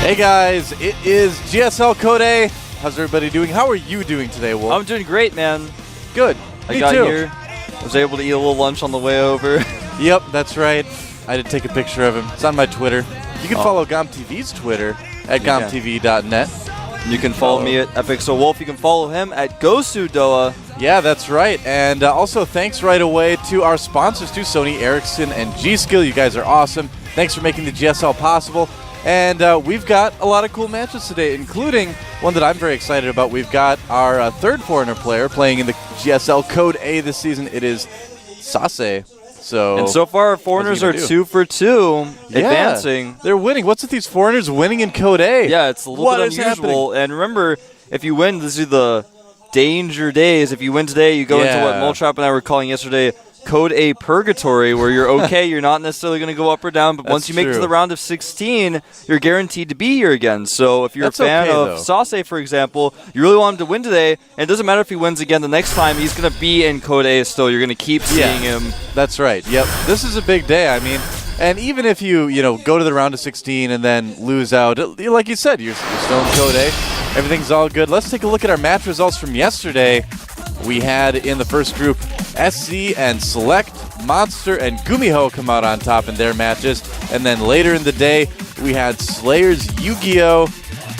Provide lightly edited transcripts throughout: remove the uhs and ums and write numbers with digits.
Hey guys, it is GSL October. How's everybody doing? How are you doing today, Wolf? I'm doing great, man. Good. I got here. I was able to eat a little lunch on the way over. Yep, that's right. I did take a picture of him. It's on my Twitter. You can follow GOMTV's Twitter at GOMTV.net. You can follow me at FXOWolf. You can follow him at GoSuDoa. Yeah, that's right. And also thanks right away to our sponsors too, Sony Ericsson and G-Skill. You guys are awesome. Thanks for making the GSL possible. And we've got a lot of cool matches today, including one that I'm very excited about. We've got our third foreigner player playing in the GSL Code A this season. It is Sase. And so far, our foreigners are 2 for 2, advancing. They're winning. What's with these foreigners winning in Code A? Yeah, it's a little bit unusual. Happening? And remember, if you win, this is the danger days. If you win today, you go into what Moltrap and I were calling yesterday Code A Purgatory, where you're okay, you're not necessarily going to go up or down, but once you make it to the round of 16, you're guaranteed to be here again. So if you're a fan of Sase, for example, you really want him to win today, and it doesn't matter if he wins again the next time, he's going to be in Code A still. You're going to keep seeing him. That's right. Yep. This is a big day. I mean, and even if you go to the round of 16 and then lose out, like you said, you're still in Code A. Everything's all good. Let's take a look at our match results from yesterday. We had in the first group SC and Select, Monster, and Gumiho come out on top in their matches. And then later in the day, we had Slayers, Yu-Gi-Oh!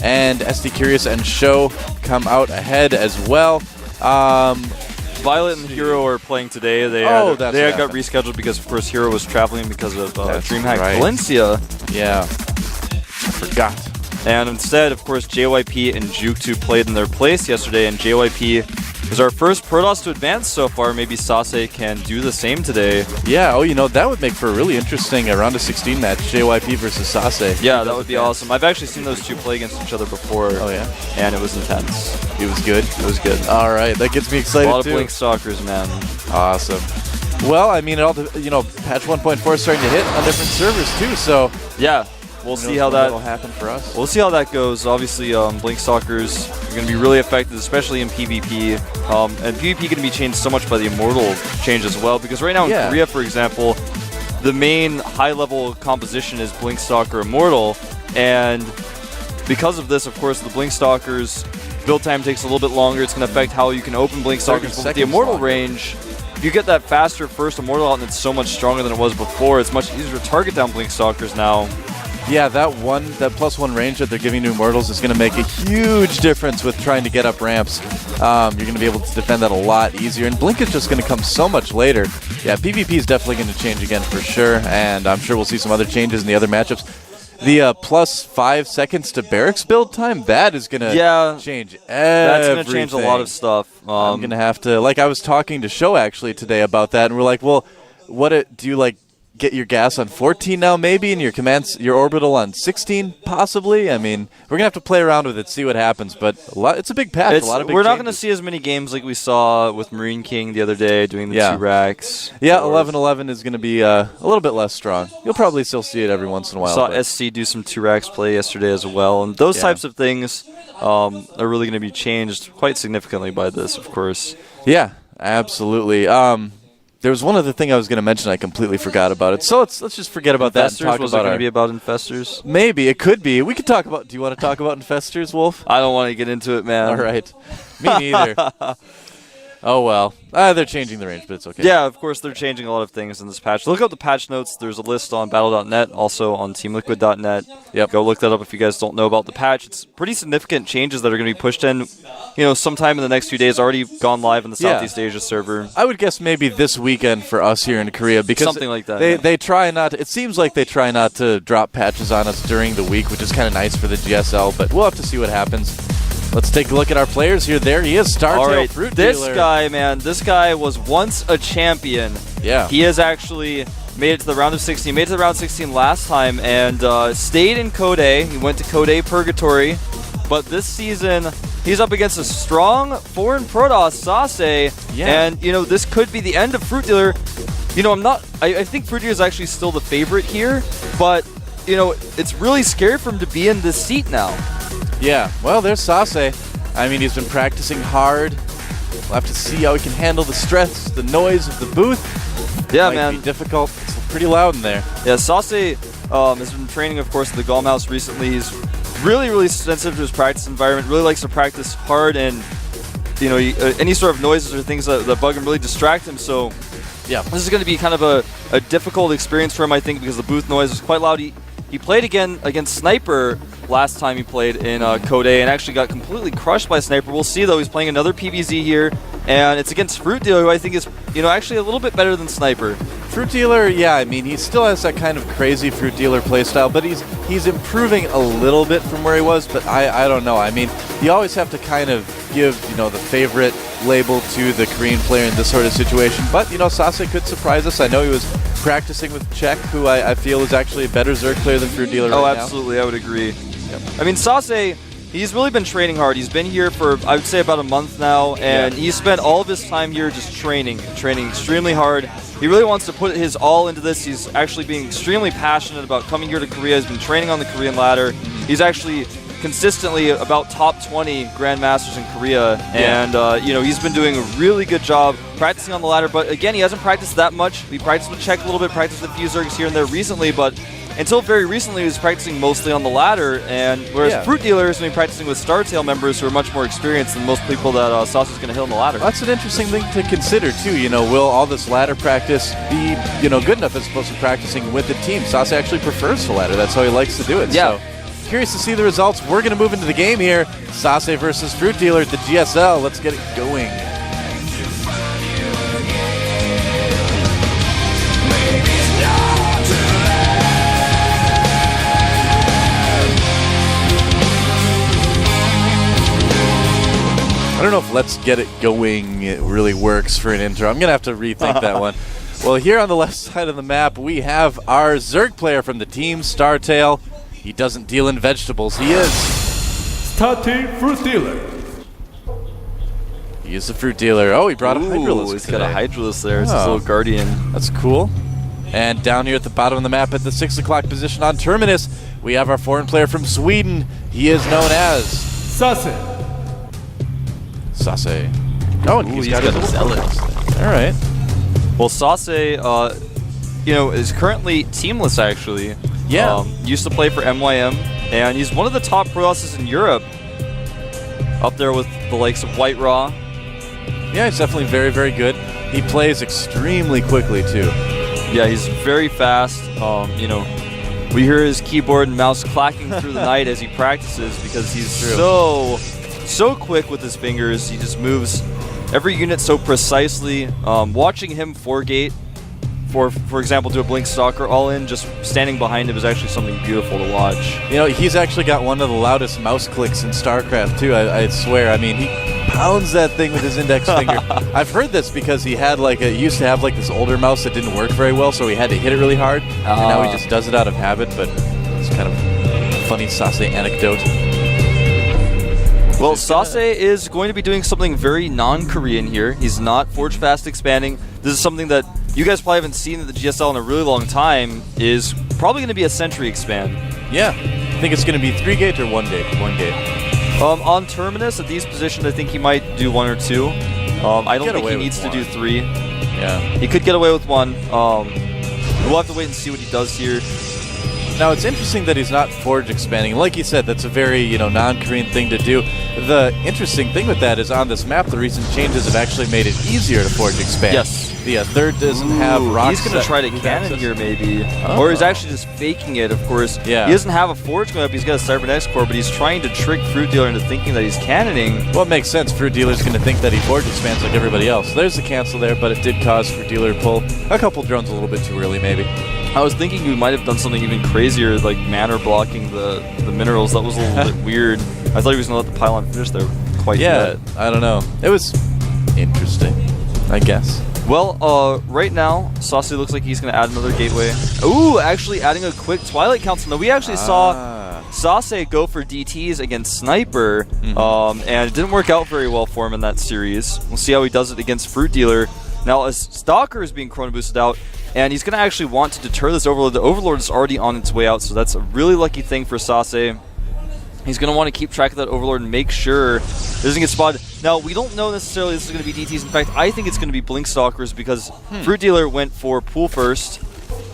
And SD Curious and Show come out ahead as well. Violet and Hero are playing today. They got rescheduled because, of course, Hero was traveling because of DreamHack Valencia. Yeah, I forgot. And instead, of course, JYP and Juke2 played in their place yesterday, and JYP is our first Protoss to advance so far. Maybe Sase can do the same today. Yeah, that would make for a really interesting round of 16 match, JYP versus Sase. Yeah, that would be awesome. I've actually seen those two play against each other before. Oh, yeah? And it was intense. It was good? It was good. All right, that gets me excited, too. A lot of Blink Stalkers, man. Awesome. Well, I mean, patch 1.4 is starting to hit on different servers, too, so... Yeah. We'll see how that'll happen for us. We'll see how that goes. Obviously, Blink Stalkers are going to be really effective, especially in PvP. And PvP going to be changed so much by the Immortal change as well, because right now in Korea, for example, the main high-level composition is Blink Stalker Immortal, and because of this, of course, the Blink Stalkers build time takes a little bit longer. It's going to affect how you can open Blink Stalkers. But with the Immortal range, if you get that faster first Immortal out and it's so much stronger than it was before, it's much easier to target down Blink Stalkers now. Yeah, that +1 range that they're giving to Immortals is going to make a huge difference with trying to get up ramps. You're going to be able to defend that a lot easier, and Blink is just going to come so much later. Yeah, PvP is definitely going to change again for sure, and I'm sure we'll see some other changes in the other matchups. The +5 seconds to barracks build time, that is going to change everything. That's going to change a lot of stuff. I'm going to have to, I was talking to Show actually today about that, and we're like, well, do you get your gas on 14 now maybe, and your orbital on 16 possibly? I mean, we're going to have to play around with it, see what happens, but it's a big patch, We're not going to see as many games like we saw with Marine King the other day doing the 2 racks. Yeah, 11-11 is going to be a little bit less strong. You'll probably still see it every once in a while. Saw SC do some 2 racks play yesterday as well, and those types of things are really going to be changed quite significantly by this, of course. Yeah, absolutely. There was one other thing I was going to mention. I completely forgot about it. So let's just forget about that and talk was it going to be about Infestors? Maybe. It could be. We could talk about... Do you want to talk about Infestors, Wolf? I don't want to get into it, man. All right. Me neither. Oh, well. They're changing the range, but it's okay. Yeah, of course, they're changing a lot of things in this patch. Look up the patch notes. There's a list on battle.net, also on teamliquid.net. Yep. Go look that up if you guys don't know about the patch. It's pretty significant changes that are going to be pushed in, sometime in the next few days. Already gone live in the Southeast Asia server. I would guess maybe this weekend for us here in Korea, because something like that. They try not to, it seems like they try not to drop patches on us during the week, which is kind of nice for the GSL, but we'll have to see what happens. Let's take a look at our players here. There he is, Startail FruitDealer. This guy, man, this guy was once a champion. Yeah. He has actually made it to the round of 16. Made it to the round of 16 last time and stayed in Code A. He went to Code A Purgatory. But this season, he's up against a strong foreign Protoss, Sase. Yeah. And, this could be the end of FruitDealer. I think FruitDealer is actually still the favorite here. But, it's really scary for him to be in this seat now. Yeah, well, there's Sase. I mean, he's been practicing hard. We'll have to see how he can handle the stress, the noise of the booth. Yeah, Might be difficult. It's pretty loud in there. Yeah, Sase has been training, of course, at the Gom House recently. He's really, really sensitive to his practice environment, really likes to practice hard, and you know, any sort of noises or things that bug him really distract him. So yeah, this is going to be kind of a difficult experience for him, I think, because the booth noise is quite loud. He played again against Sniper last time he played in Code A and actually got completely crushed by Sniper. We'll see, though. He's playing another PvZ here, and it's against FruitDealer, who I think is, you know, actually a little bit better than Sniper. FruitDealer, yeah, I mean, he still has that kind of crazy FruitDealer playstyle, but he's improving a little bit from where he was, but I don't know. I mean, you always have to kind of give, you know, the favorite label to the Korean player in this sort of situation, but, you know, Sase could surprise us. I know he was practicing with Czech, who I feel is actually a better Zerg player than FruitDealer right now. Oh, absolutely, I would agree. Yep. I mean, Sase, he's really been training hard. He's been here for, I would say, about a month now, and he's spent all of his time here just training extremely hard. He really wants to put his all into this. He's actually being extremely passionate about coming here to Korea. He's been training on the Korean ladder. He's actually consistently about top 20 Grandmasters in Korea, and you know, he's been doing a really good job practicing on the ladder, but again, he hasn't practiced that much. He practiced with Czech a little bit, practiced with a few Zergs here and there recently, but until very recently, he was practicing mostly on the ladder, and whereas FruitDealer has been practicing with Startail members who are much more experienced than most people that Sase is going to hit on the ladder. That's an interesting thing to consider, too. You know, will all this ladder practice be, you know, good enough as opposed to practicing with the team? Sase actually prefers the ladder. That's how he likes to do it. Yeah. So, curious to see the results. We're going to move into the game here. Sase versus FruitDealer at the GSL. Let's get it going. I don't know if "let's get it going" it really works for an intro. I'm going to have to rethink that one. Well, here on the left side of the map, we have our Zerg player from the team, Startail. He doesn't deal in vegetables. He is Starting FruitDealer. He is the FruitDealer. Oh, he brought a Hydralisk. He's today. got a Hydralisk there. It's his little guardian. That's cool. And down here at the bottom of the map at the 6 o'clock position on Terminus, we have our foreign player from Sweden. He is known as Sase. Sase. Oh, and he's got his Zealot. All right. Well, Sase, you know, is currently teamless, actually. Yeah. Used to play for MYM, and he's one of the top pro-houses in Europe. Up there with the likes of White Raw. Yeah, he's definitely very, very good. He plays extremely quickly, too. Yeah, he's very fast. You know, we hear his keyboard and mouse clacking through the night as he practices because he's so quick with his fingers. He just moves every unit so precisely. Watching him 4-gate, for example, do a Blink Stalker all-in, just standing behind him is actually something beautiful to watch. You know, he's actually got one of the loudest mouse clicks in Starcraft, too, I swear. I mean, he pounds that thing with his index finger. I've heard this because he had he used to have this older mouse that didn't work very well, so he had to hit it really hard, and now he just does it out of habit, but it's kind of a funny Sase anecdote. Well, Sase is going to be doing something very non-Korean here. He's not Forge Fast expanding. This is something that you guys probably haven't seen at the GSL in a really long time, is probably going to be a Sentry expand. Yeah. I think it's going to be 3-gate or 1-gate? 1-gate. On Terminus, at these positions, I think he might do 1 or 2. I don't think he needs to do 3. Yeah. He could get away with 1. We'll have to wait and see what he does here. Now, it's interesting that he's not Forge expanding. Like you said, that's a very, non-Korean thing to do. The interesting thing with that is on this map, the recent changes have actually made it easier to Forge expand. Yes. The third doesn't have rocks. He's going to try to cannon here, maybe. Or he's actually just faking it, of course. Yeah. He doesn't have a Forge going up. He's got a Cybernetics core, but he's trying to trick FruitDealer into thinking that he's cannoning. Well, it makes sense. FruitDealer's going to think that he Forge expands like everybody else. There's the cancel there, but it did cause FruitDealer to pull a couple drones a little bit too early, maybe. I was thinking we might have done something even crazier, like manner blocking the minerals. That was a little bit weird. I thought he was going to let the pylon finish there quite yet. I don't know. It was interesting, I guess. Well, right now, Sase looks like he's going to add another gateway. Ooh, actually adding a quick Twilight Council. Now, we actually saw Sase go for DTs against Sniper, and it didn't work out very well for him in that series. We'll see how he does it against FruitDealer. Now, as Stalker is being chrono boosted out, and he's going to actually want to deter this Overlord. The Overlord is already on its way out, so that's a really lucky thing for Sase. He's going to want to keep track of that Overlord and make sure it doesn't get spotted. Now, we don't know necessarily this is going to be DTs. In fact, I think it's going to be Blink Stalkers because FruitDealer went for pool first.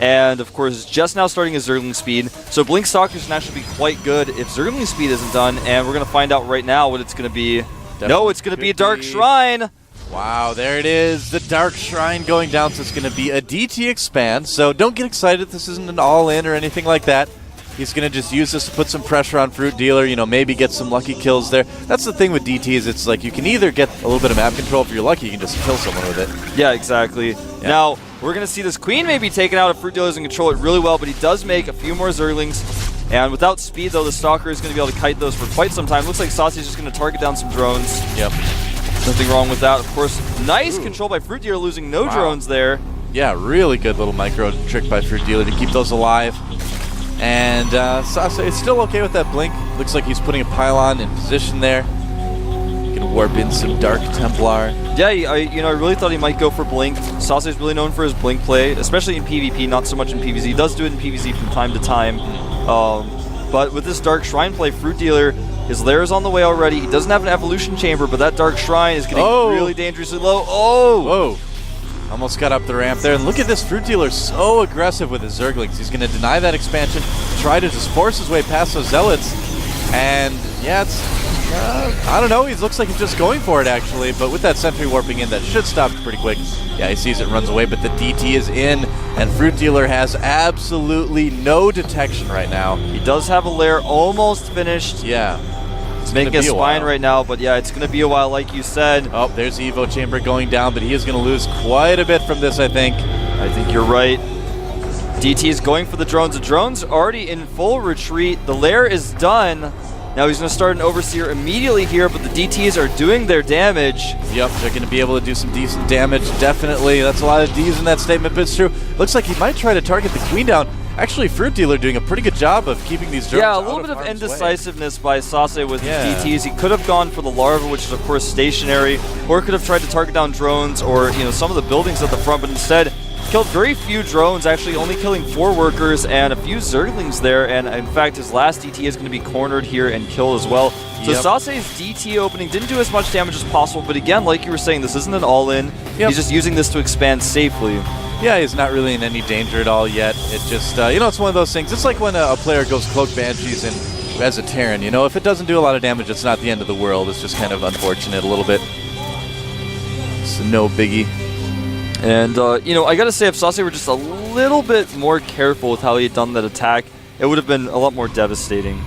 And, of course, just now starting his Zergling speed. So Blink Stalkers can actually be quite good if Zergling speed isn't done. And we're going to find out right now what it's going to be. No, it's going to be a Dark Shrine. Wow, there it is. The Dark Shrine going down. So it's going to be a DT expand. So don't get excited. This isn't an all-in or anything like that. He's going to just use this to put some pressure on FruitDealer, you know, maybe get some lucky kills there. That's the thing with DTs. It's like you can either get a little bit of map control. If you're lucky, you can just kill someone with it. Yeah, exactly. Yeah. Now, we're going to see this Queen maybe taken out if FruitDealer doesn't control it really well, but he does make a few more Zerglings. And without speed, though, the Stalker is going to be able to kite those for quite some time. Looks like Sase is just going to target down some drones. Yep. Nothing wrong with that. Of course, nice control by FruitDealer, losing no drones there. Yeah, really good little micro trick by FruitDealer to keep those alive. And Sase is still okay with that blink. Looks like he's putting a pylon in position there. Gonna warp in some Dark Templar. Yeah, I really thought he might go for blink. Sase is really known for his blink play, especially in PvP, not so much in PvZ. He does do it in PvZ from time to time. But with this Dark Shrine play, FruitDealer, his lair is on the way already. He doesn't have an evolution chamber, but that Dark Shrine is getting really dangerously low. Oh! Whoa! Almost got up the ramp there. And look at this FruitDealer, so aggressive with his Zerglings. He's going to deny that expansion, try to just force his way past those Zealots. And yeah, it's, I don't know, he looks like he's just going for it actually. But with that Sentry warping in, that should stop pretty quick. Yeah, he sees it, runs away, but the DT is in. And FruitDealer has absolutely no detection right now. He does have a lair almost finished. Yeah. It's making a spine right now, but yeah, it's going to be a while, like you said. Oh, there's the Evo Chamber going down, but he is going to lose quite a bit from this, I think. I think you're right. DT is going for the drones. The drone's already in full retreat. The lair is done. Now he's going to start an Overseer immediately here, but the DTs are doing their damage. Yep, they're going to be able to do some decent damage, definitely. That's a lot of Ds in that statement, but it's true. Looks like he might try to target the Queen down. Actually, FruitDealer doing a pretty good job of keeping these drones out. Yeah, a little bit of indecisiveness by Sase with his DTs. He could have gone for the larva, which is of course stationary, or could have tried to target down drones or some of the buildings at the front, but instead killed very few drones, actually only killing 4 workers and a few Zerglings there, and in fact his last DT is going to be cornered here and killed as well. So Sase's DT opening didn't do as much damage as possible, but again, like you were saying, this isn't an all-in. He's just using this to expand safely. Yeah, he's not really in any danger at all yet. It just, it's one of those things. It's like when a player goes Cloak Banshees and as a Terran, if it doesn't do a lot of damage, it's not the end of the world. It's just kind of unfortunate a little bit. It's no biggie. And, I gotta say, if Sase were just a little bit more careful with how he had done that attack, it would have been a lot more devastating.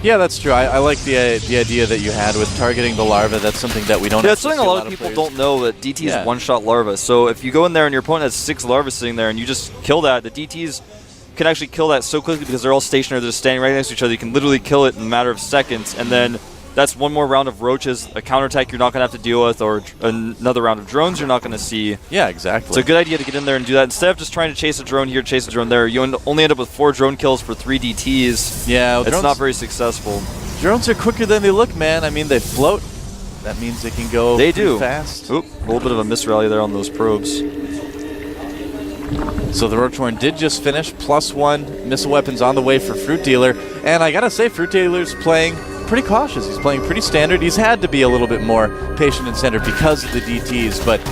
Yeah, that's true. I like the idea that you had with targeting the larva. That's something that we don't. Yeah, it's something a lot of people don't know, that DT is one-shot larva. So if you go in there and your opponent has 6 larvae sitting there and you just kill that, the DTs can actually kill that so quickly because they're all stationary. They're standing right next to each other. You can literally kill it in a matter of seconds, and then that's one more round of roaches, a counterattack you're not going to have to deal with, or another round of drones you're not going to see. Yeah, exactly. It's a good idea to get in there and do that. Instead of just trying to chase a drone here, chase a drone there, you only end up with 4 drone kills for 3 DTs. Yeah, it's not very successful. Drones are quicker than they look, man. I mean, they float. That means they can go fast. Oop, a little bit of a misrally there on those probes. So the Roachhorn did just finish. +1 missile weapons on the way for FruitDealer. And I gotta say, FruitDealer's playing pretty cautious. He's playing pretty standard. He's had to be a little bit more patient and centered because of the DTs, but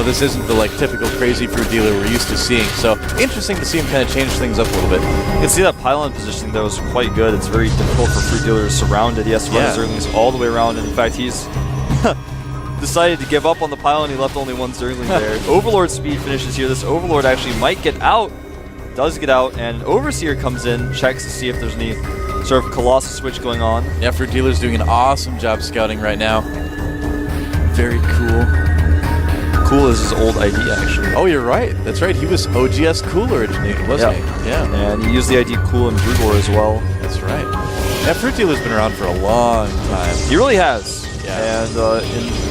this isn't the typical crazy FruitDealer we're used to seeing. So interesting to see him kind of change things up a little bit. You can see that pylon positioning though is quite good. It's very difficult for FruitDealer to surround it. He has to run his Zerglings all the way around, and in fact he's decided to give up on the pylon. He left only 1 Zergling there. Overlord speed finishes here. This Overlord actually might get out. Does get out, and Overseer comes in, checks to see if there's any sort of Colossus switch going on. Yeah, FruitDealer's doing an awesome job scouting right now. Very cool. Cool is his old ID, actually. Oh, you're right. That's right. He was OGS Cool originally, wasn't he? Yeah. And he used the ID Cool in Brood War as well. That's right. Yeah, FruitDealer's been around for a long time. He really has. Yeah. And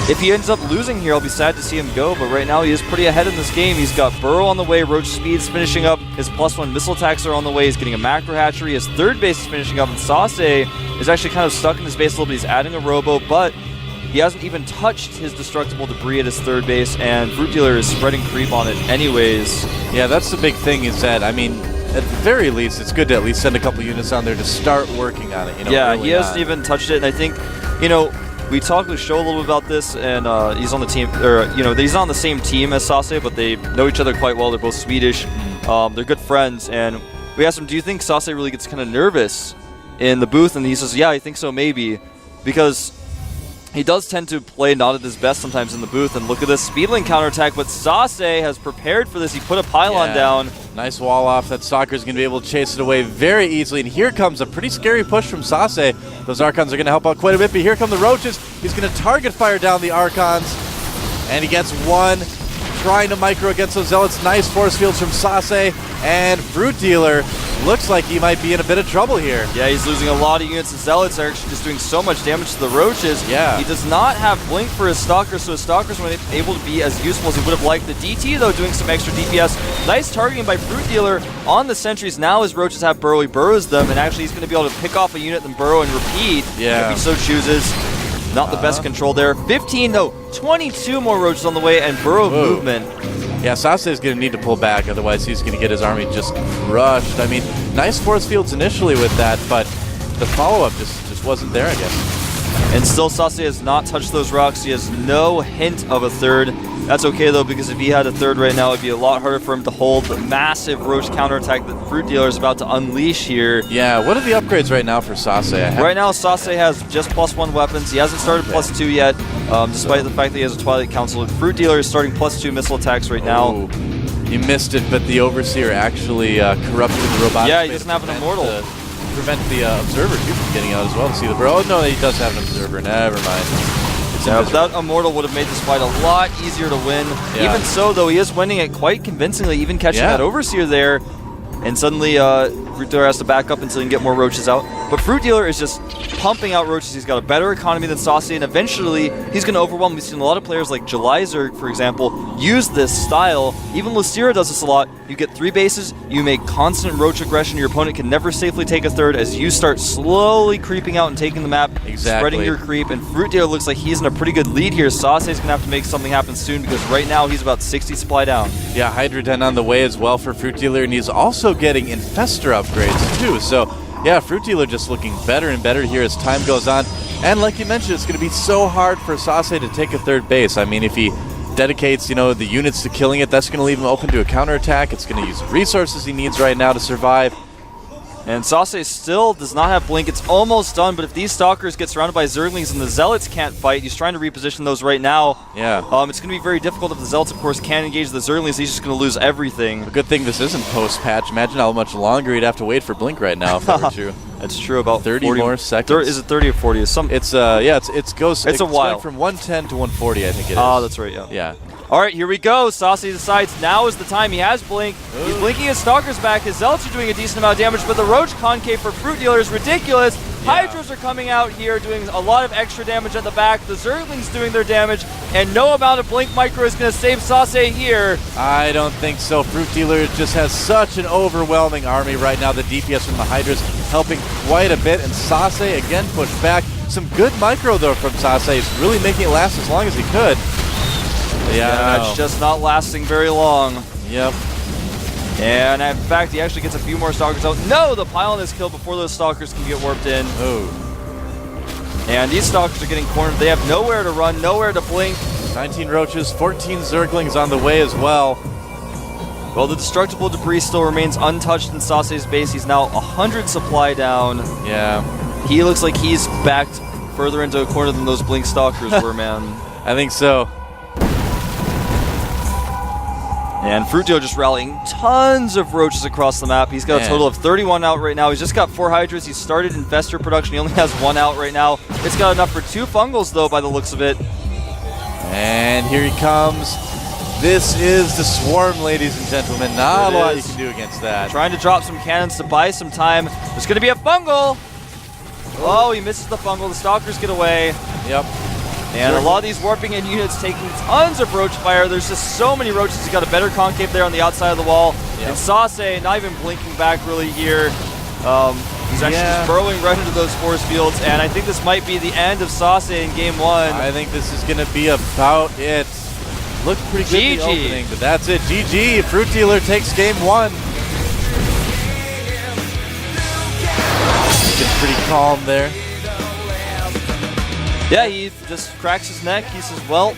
if he ends up losing here, I'll be sad to see him go, but right now he is pretty ahead in this game. He's got Burrow on the way, Roach Speed's finishing up, his +1 missile attacks are on the way, he's getting a macro hatchery, his 3rd base is finishing up, and Sase is actually kind of stuck in his base a little bit. He's adding a robo, but he hasn't even touched his destructible debris at his 3rd base, and FruitDealer is spreading creep on it anyways. Yeah, that's the big thing, is that, at the very least, it's good to at least send a couple units on there to start working on it. Yeah, he hasn't even touched it, and I think, we talked with Sho a little bit about this, and he's on the team, or he's not on the same team as Sase, but they know each other quite well. They're both Swedish. They're good friends, and we asked him, do you think Sase really gets kind of nervous in the booth? And he says, yeah, I think so, maybe, because he does tend to play not at his best sometimes in the booth. And look at this speedling counterattack, but Sase has prepared for this. He put a pylon down. Nice wall off. That Stalker's going to be able to chase it away very easily. And here comes a pretty scary push from Sase. Those Archons are going to help out quite a bit, but here come the Roaches. He's going to target fire down the Archons, and he gets one. Trying to micro against those Zealots. Nice force fields from Sase, and FruitDealer looks like he might be in a bit of trouble here. Yeah, he's losing a lot of units. The Zealots are actually just doing so much damage to the Roaches. Yeah. He does not have Blink for his Stalkers, so his Stalkers weren't able to be as useful as he would have liked. The DT, though, doing some extra DPS. Nice targeting by FruitDealer on the sentries. Now his Roaches have Burrow, he burrows them, and actually he's going to be able to pick off a unit, then burrow and repeat if he so chooses. Not the best control there. 15, though. 22 more Roaches on the way, and Burrow movement. Yeah, Sase is going to need to pull back, otherwise he's going to get his army just crushed. I mean, nice force fields initially with that, but the follow-up just wasn't there, I guess. And still, Sase has not touched those rocks. He has no hint of a third. That's okay, though, because if he had a third right now, it'd be a lot harder for him to hold the massive Roach counterattack that FruitDealer is about to unleash here. Yeah, what are the upgrades right now for Sase? Right now, Sase has just +1 weapons. He hasn't started +2 yet, despite the fact that he has a Twilight Council. FruitDealer is starting +2 missile attacks right now. He missed it, but the Overseer actually corrupted the robotic. Yeah, he doesn't have an Immortal. Prevent the Observer, too, from getting out as well to see the bro. Oh, no, he does have an Observer. Never mind. Yeah, that Immortal would have made this fight a lot easier to win. Yeah. Even so, though, he is winning it quite convincingly, even catching that Overseer there. And suddenly, FruitDealer has to back up until he can get more Roaches out. But FruitDealer is just pumping out Roaches. He's got a better economy than Sase, and eventually, he's going to overwhelm. We've seen a lot of players like Jelizer, for example, use this style. Even Lucira does this a lot. You get 3 bases, you make constant Roach aggression. Your opponent can never safely take a third as you start slowly creeping out and taking the map, spreading your creep. And FruitDealer looks like he's in a pretty good lead here. Sase's going to have to make something happen soon because right now he's about 60 supply down. Yeah, Hydra Den on the way as well for FruitDealer, and he's also getting Infestor upgrades too. So yeah, FruitDealer just looking better and better here as time goes on. And like you mentioned, it's going to be so hard for Sase to take a third base. I mean, if he dedicates, the units to killing it, that's going to leave him open to a counterattack. It's going to use resources he needs right now to survive. And Sase still does not have Blink. It's almost done, but if these Stalkers get surrounded by Zerglings and the Zealots can't fight, he's trying to reposition those right now. Yeah. It's going to be very difficult if the Zealots, of course, can engage the Zerglings. He's just going to lose everything. A good thing this isn't post-patch. Imagine how much longer he'd have to wait for Blink right now if that were true. That's true. About 30 more seconds. Is it 30 or 40? It's It's a while. From 110 to 140, I think it is. Oh, that's right. Yeah. Yeah. All right, here we go. Sase decides now is the time. He has Blink. He's blinking his Stalkers back. His Zealots are doing a decent amount of damage, but the Roach concave for FruitDealer is ridiculous. Yeah. Hydras are coming out here doing a lot of extra damage at the back. The Zerglings doing their damage, and no amount of Blink Micro is going to save Sase here. I don't think so. FruitDealer just has such an overwhelming army right now. The DPS from the Hydras helping quite a bit, and Sase again pushed back. Some good Micro, though, from Sase. He's really making it last as long as he could. Yeah, it's just not lasting very long. Yep. And in fact, he actually gets a few more Stalkers out. No, the pylon is killed before those Stalkers can get warped in. Oh. And these Stalkers are getting cornered. They have nowhere to run, nowhere to blink. 19 Roaches, 14 Zerglings on the way as well. Well, the destructible debris still remains untouched in Sase's base. He's now 100 supply down. Yeah. He looks like he's backed further into a corner than those Blink Stalkers were, man. I think so. And FruitDealer just rallying tons of Roaches across the map. He's got a total of 31 out right now. He's just got 4 Hydras. He's started Infestor production. He only has 1 out right now. It's got enough for 2 Fungals, though, by the looks of it. And here he comes. This is the Swarm, ladies and gentlemen. Not a lot you can do against that. Trying to drop some cannons to buy some time. There's going to be a Fungal. Oh, he misses the Fungal. The Stalkers get away. Yep. And a lot of these warping in units taking tons of Roach fire. There's just so many Roaches. He's got a better concave there on the outside of the wall. Yep. And Sase not even blinking back really here. He's actually just burrowing right into those force fields. And I think this might be the end of Sase in game 1. I think this is going to be about it. Looked pretty good in the opening, but that's it. GG. FruitDealer takes game 1. Looking pretty calm there. Yeah, he just cracks his neck. He says, well,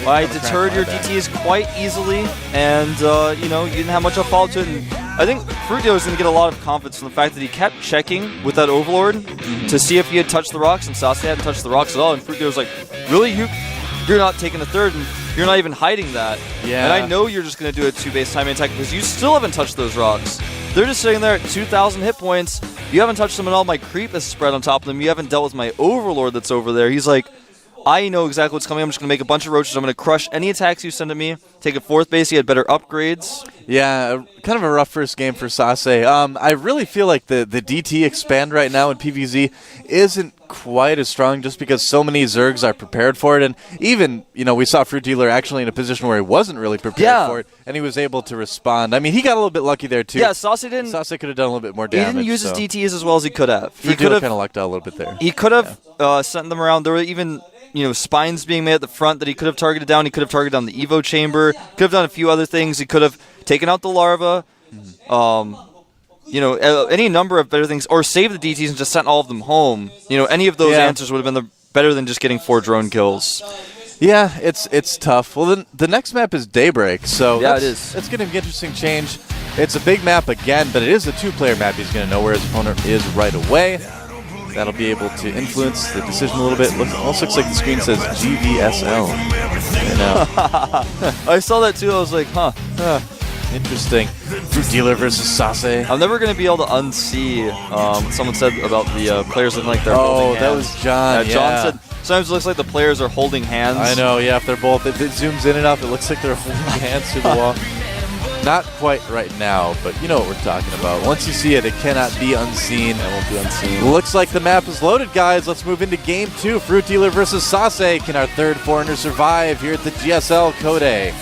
I deterred your DTs quite easily, and, you know, you didn't have much of a follow to it. And I think FruitDealer is going to get a lot of confidence from the fact that he kept checking with that Overlord to see if he had touched the rocks, and Sase hadn't touched the rocks at all. And FruitDealer's like, really? You're not taking the third, and you're not even hiding that. Yeah. And I know you're just going to do a 2-base timing attack because you still haven't touched those rocks. They're just sitting there at 2,000 hit points. You haven't touched them at all. My creep is spread on top of them. You haven't dealt with my Overlord that's over there. He's like, I know exactly what's coming. I'm just going to make a bunch of roaches. I'm going to crush any attacks you send at me. Take a 4th base. He had better upgrades. Yeah, kind of a rough first game for Sase. I really feel like the DT expand right now in PvZ isn't quite as strong just because so many Zergs are prepared for it. And even, you know, we saw FruitDealer actually in a position where he wasn't really prepared for it, and he was able to respond. I mean, he got a little bit lucky there, too. Yeah, Sase could have done a little bit more damage. He didn't use his DTs as well as he could have. He could have kind of lucked out a little bit there. He could have sent them around. There were even, you know, spines being made at the front that he could have targeted down. He could have targeted down the Evo chamber. Could have done a few other things. He could have taken out the larva. You know, any number of better things, or save the DTs and just sent all of them home. You know, any of those answers would have been better than just getting 4 drone kills. Yeah, it's tough. Well, then the next map is Daybreak, so yeah, it is. It's going to be an interesting change. It's a big map again, but it is a 2-player map. He's going to know where his opponent is right away. That'll be able to influence the decision a little bit. Also looks like the screen says GVSL. You know. I saw that too. I was like, huh. Interesting. FruitDealer versus Sase. I'm never going to be able to unsee what someone said about the players looking like they're holding hands. That was John. Yeah, John said sometimes it looks like the players are holding hands. I know, yeah, if they're both, it zooms in enough, it looks like they're holding hands through the wall. Not quite right now, but you know what we're talking about. Once you see it, it cannot be unseen. It won't be unseen. Looks like the map is loaded, guys. Let's move into Game 2. FruitDealer versus Sase. Can our third foreigner survive here at the GSL October?